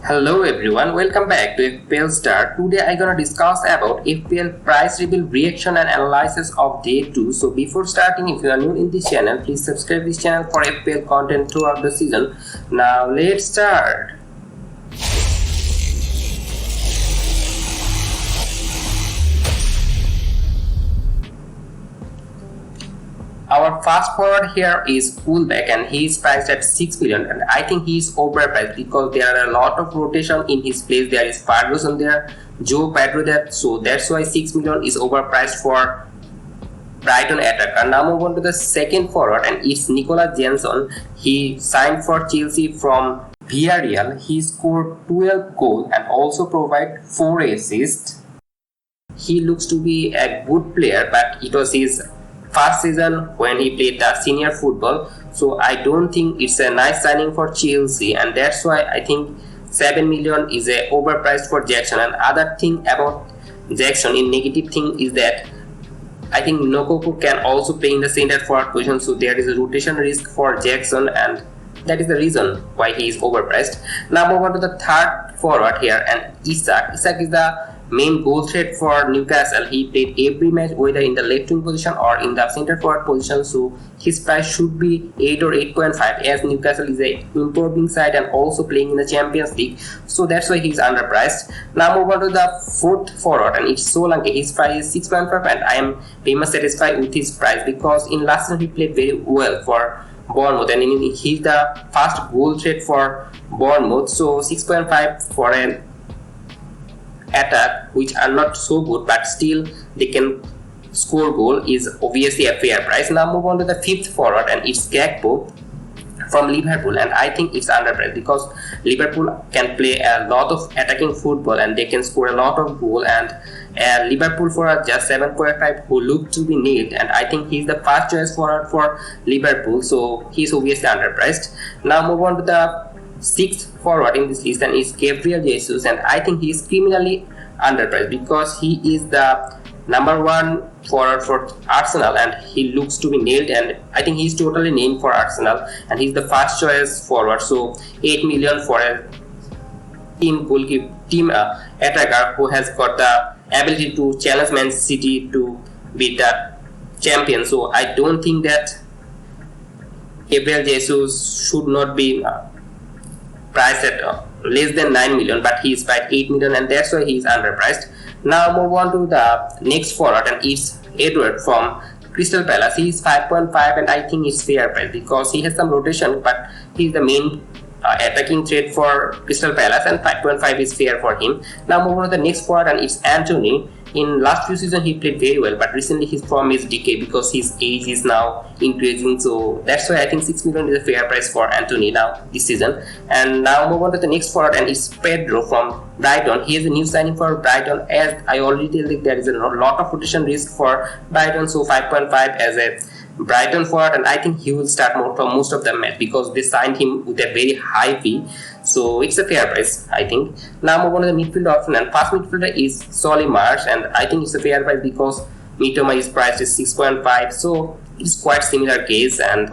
Hello everyone, welcome back to FPL STAR. Today I'm gonna discuss about FPL price reveal reaction and analysis of day 2. So before starting, if you are new in this channel, please subscribe this channel for FPL content throughout the season. Now let's start. Our fast forward here is Fullback and he is priced at 6 million, and I think he is overpriced because there are a lot of rotation in his place. There is Ferguson there, Joe Pedro there, so that's why 6 million is overpriced for Brighton attacker. Now move on to the second forward, and it's Nicolas Jensen. He signed for Chelsea from Villarreal. He scored 12 goals and also provide 4 assists. He looks to be a good player, but it was his first season when he played the senior football, so I don't think it's a nice signing for Chelsea, and that's why I think 7 million is a overpriced for Jackson. And other thing about Jackson in negative thing is that I think Nokoko can also play in the center forward position, so there is a rotation risk for Jackson, and that is the reason why he is overpriced. Now move on to the third forward here, and Isak is the main goal threat for Newcastle. He played every match whether in the left wing position or in the center forward position, so his price should be 8 or 8.5 as Newcastle is a improving side and also playing in the Champions League, so that's why he's underpriced. Now move on to the fourth forward, and it's Solanke. His price is 6.5 and I am very much satisfied with his price because in last season he played very well for Bournemouth and he's the first goal threat for Bournemouth, so 6.5 for an attack which are not so good but still they can score goal is obviously a fair price. Now move on to the fifth forward, and it's Gakpo from Liverpool, and I think it's underpriced because Liverpool can play a lot of attacking football and they can score a lot of goal, and Liverpool forward just 7.5 who look to be nailed, and I think he's the first choice forward for Liverpool, so he's obviously underpriced. Now move on to the sixth forward in this list, and is Gabriel Jesus, and I think he is criminally underpriced because he is the number one forward for Arsenal and he looks to be nailed, and I think he's totally named for Arsenal and he's the first choice forward, so 8 million for a team attacker who has got the ability to challenge Man City to beat the champion. So I don't think that Gabriel Jesus should not be priced at less than 9 million, but he is priced 8 million, and that's why he is underpriced. Now move on to the next forward, and it's Edward from Crystal Palace. He is 5.5 and I think it's fair price because he has some rotation, but he is the main attacking threat for Crystal Palace, and 5.5 is fair for him. Now move on to the next forward, and it's Anthony. In last few seasons he played very well, but recently his form is decay because his age is now increasing, so that's why I think 6 million is a fair price for Anthony now this season. And now move on to the next forward, and it's Pedro from Brighton. He is a new signing for Brighton, as I already tell you there is a lot of rotation risk for Brighton, so 5.5 as a Brighton forward, and I think he will start more from most of the match because they signed him with a very high fee, so it's a fair price I think. Now move on to the midfield option, and first midfielder is Solly March, and I think it's a fair price because Mitoma is priced at 6.5, so it's quite similar case and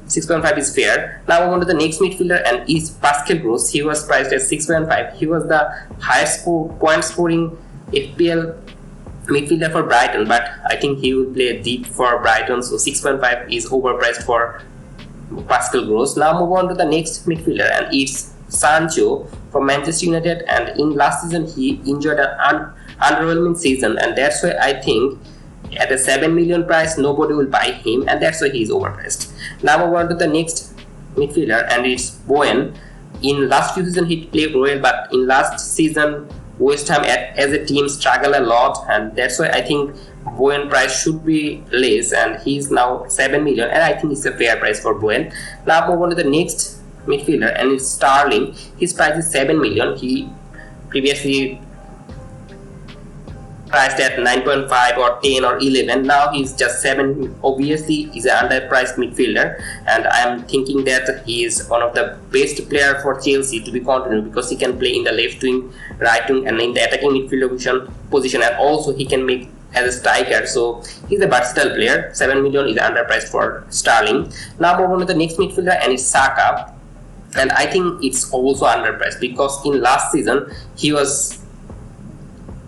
6.5 is fair. Now move on to the next midfielder, and is Pascal Gross. He was priced at 6.5. He was the highest point scoring FPL midfielder for Brighton, but I think he will play deep for Brighton, so 6.5 is overpriced for Pascal Gross. Now move on to the next midfielder, and it's Sancho from Manchester United, and in last season he enjoyed an underwhelming season, and that's why I think at a 7 million price nobody will buy him, and that's why he is overpriced. Now move on to the next midfielder, and it's Bowen. In last few seasons he played well, but in last season West Ham as a team struggle a lot, and that's why I think Bowen price should be less, and he's now 7 million, and I think it's a fair price for Bowen. Now move on to the next midfielder, and it's Sterling. His price is 7 million. He previously priced at 9.5 or 10 or 11. Now he's just 7. Obviously he's an underpriced midfielder, and I am thinking that he is one of the best player for Chelsea to be continued because he can play in the left wing, right wing, and in the attacking midfield position, and also he can make as a striker, so he's a versatile player. 7 million is underpriced for Sterling. Now move on to the next midfielder, and it's Saka. and I think it's also underpriced because in last season he was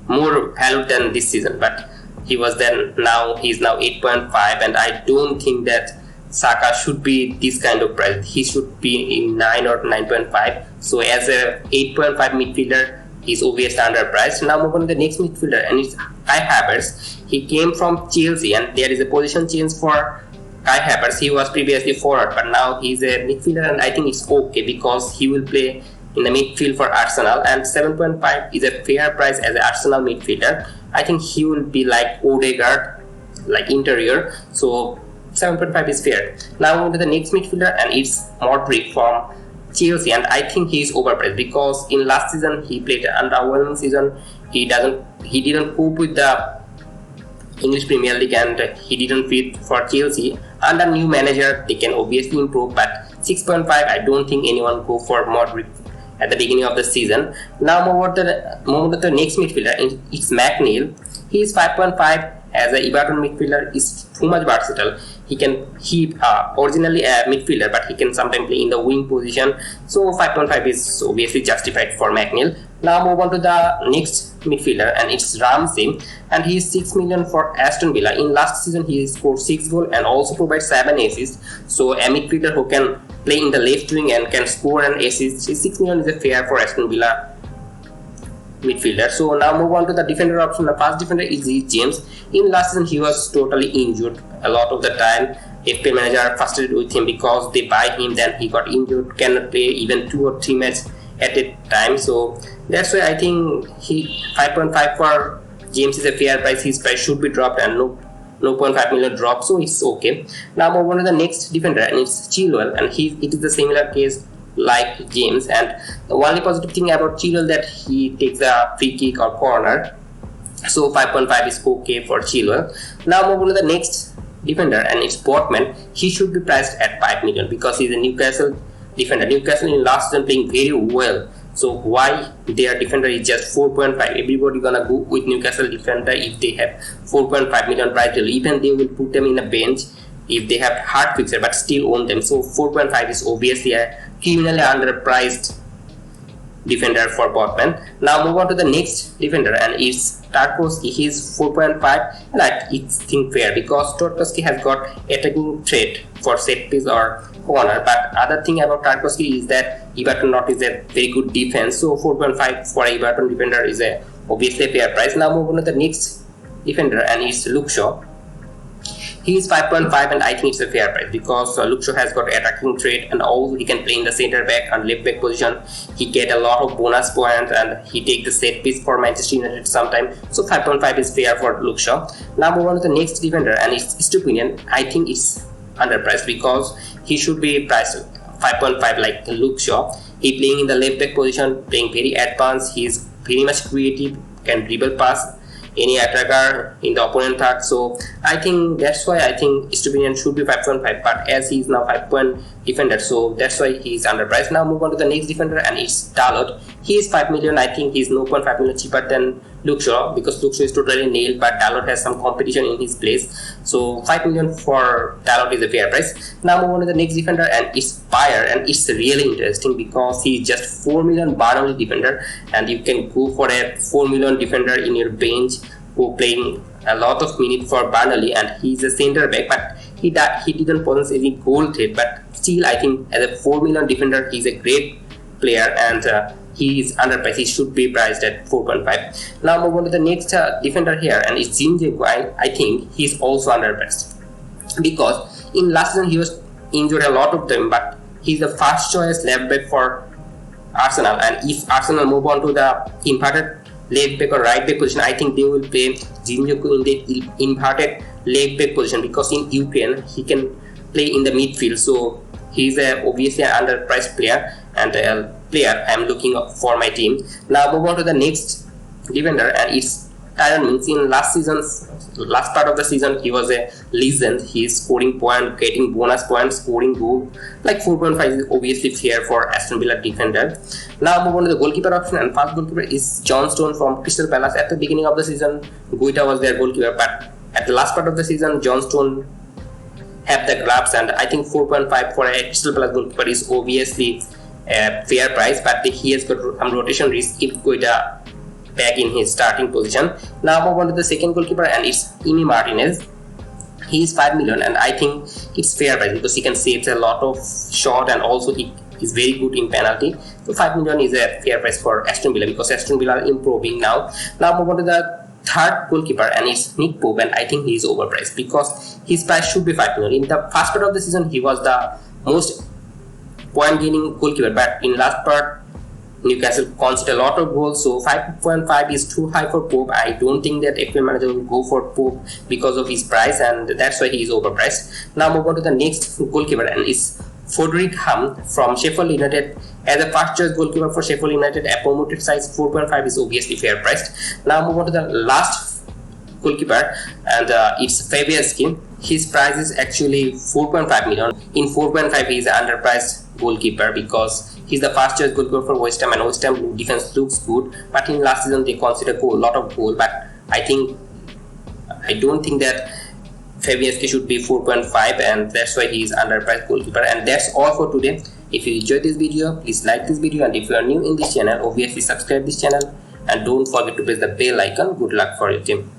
more valued than this season, but he was then, now he's now 8.5, and I don't think that Saka should be this kind of price. He should be in 9 or 9.5. So as a 8.5 midfielder, he's obviously underpriced. Now move on to the next midfielder, and it's Kai Havertz. He came from Chelsea, and there is a position change for Kai Havertz. He was previously forward, but now he's a midfielder, and I think it's okay because he will play in the midfield for Arsenal, and 7.5 is a fair price as an Arsenal midfielder. I think he will be like Odegaard, like interior, so 7.5 is fair. Now on to the next midfielder, and it's Modric from Chelsea, and I think he is overpriced because in last season he played an underwhelming season. He didn't cope with the English Premier League, and he didn't fit for Chelsea. Under new manager, they can obviously improve, but 6.5, I don't think anyone go for Modric at the beginning of the season. Now move on to the next midfielder. It's McNeil. He is 5.5 as a Everton midfielder. Is too much versatile. He originally a midfielder, but he can sometimes play in the wing position. So 5.5 is obviously justified for McNeil. Now move on to the next midfielder, and it's Ramsey, and he is 6 million for Aston Villa. In last season he scored 6 goals and also provides 7 assists. So a midfielder who can play in the left wing and can score an assist, 6 million is a fair for Aston Villa midfielder. So now move on to the defender option. The first defender is James. In last season he was totally injured a lot of the time. FPL manager frustrated with him because they buy him, then he got injured, cannot play even 2 or 3 matches at a time. So that's why I think 5.5 for James is a fair price. His price should be dropped, and no 0.5 million drop, so it's okay. Now move on to the next defender, and it's Chilwell, and it is the similar case like James. And the only positive thing about Chilwell that he takes a free kick or corner, so 5.5 is okay for Chilwell. Now move on to the next defender, and it's Botman. He should be priced at 5 million because he's a Newcastle defender. Newcastle in last season playing very well, so why their defender is just 4.5? Everybody gonna go with Newcastle defender if they have 4.5 million price. Even they will put them in a bench if they have hard fixer, but still own them. So 4.5 is obviously a criminally underpriced defender for Botman. Now move on to the next defender, and it's Tarkowski. He is 4.5, and I think fair because Tarkowski has got attacking threat for set piece or corner. But other thing about Tarkowski is that Everton not is a very good defense, so 4.5 for Everton defender is a obviously fair price. Now move on to the next defender, and it's Luke Shaw. He is 5.5, and I think it's a fair price because Luke Shaw has got attacking trait, and also he can play in the centre back and left back position. He get a lot of bonus points, and he take the set piece for Manchester United sometimes. So 5.5 is fair for Luke Shaw. Now move on to the next defender, and it's Stupinian. I think it's underpriced because he should be priced 5.5 like Luke Shaw. He playing in the left back position, playing very advanced. He is very much creative, can dribble pass any attacker in the opponent third. So I think that's why I think Stupinian should be 5.5, but as he is now 5 defender, so that's why he is underpriced. Now move on to the next defender, and it's Dalot. He is 5 million. I think he's 0.5 million cheaper than Luke Shaw because Luke Shaw is totally nailed, but Dalot has some competition in his place. So 5 million for Dalot is a fair price. Now move on to the next defender, and it's Bayer, and it's really interesting because he is just 4 million Burnley defender, and you can go for a 4 million defender in your bench who playing a lot of minutes for Burnley, and he's a centre back, but he didn't possess any goal threat. But still, I think as a 4 million defender, he's a great player, and he is underpriced. He should be priced at 4.5. Now move on to the next defender here, and it's Zinchenko. I think he's also underpriced because in last season he was injured a lot of them, but he's the first choice left back for Arsenal, and if Arsenal move on to the inverted left back or right back position, I think they will play Zinchenko in the inverted left back position because in Ukraine he can play in the midfield. So he's obviously an underpriced player, and a player I'm looking for my team. Now move on to the next defender, and it's Tyrone Mings. In last part of the season, he was a legend. He is scoring point, getting bonus points, scoring goal. Like 4.5 is obviously fair for Aston Villa defender. Now move on to the goalkeeper option, and first goalkeeper is John Stone from Crystal Palace. At the beginning of the season, Guita was their goalkeeper, but at the last part of the season, John Stone have the gloves, and I think 4.5 for a Crystal Palace goalkeeper is obviously a fair price, but he has got some rotation risk if Guaita back in his starting position. Now move on to the second goalkeeper, and it's Emi Martinez. He is 5 million, and I think it's fair price because he can save a lot of shot, and also he is very good in penalty. So 5 million is a fair price for Aston Villa because Aston Villa are improving now. Now move on to the third goalkeeper, and it's Nick Pope, and I think he is overpriced because his price should be 5 million. In the first part of the season, he was the most point gaining goalkeeper, but in last part Newcastle conceded a lot of goals, so 5.5 is too high for Pope. I don't think that FPL manager will go for Pope because of his price, and that's why he is overpriced. Now move on to the next goalkeeper, and it's Foderick Hum from Sheffield United. As a first choice goalkeeper for Sheffield United, a promoted size 4.5 is obviously fair priced. Now move on to the last goalkeeper, and it's Fabianski. His price is actually 4.5 million. In 4.5 he is an underpriced goalkeeper because he's the first choice goalkeeper for West Ham, and West Ham defense looks good, but in last season they considered a lot of goal, but I don't think that Fabianski should be 4.5, and that's why he is underpriced goalkeeper. And that's all for today. If you enjoyed this video, please like this video, and if you are new in this channel, obviously subscribe this channel, and don't forget to press the bell icon. Good luck for your team.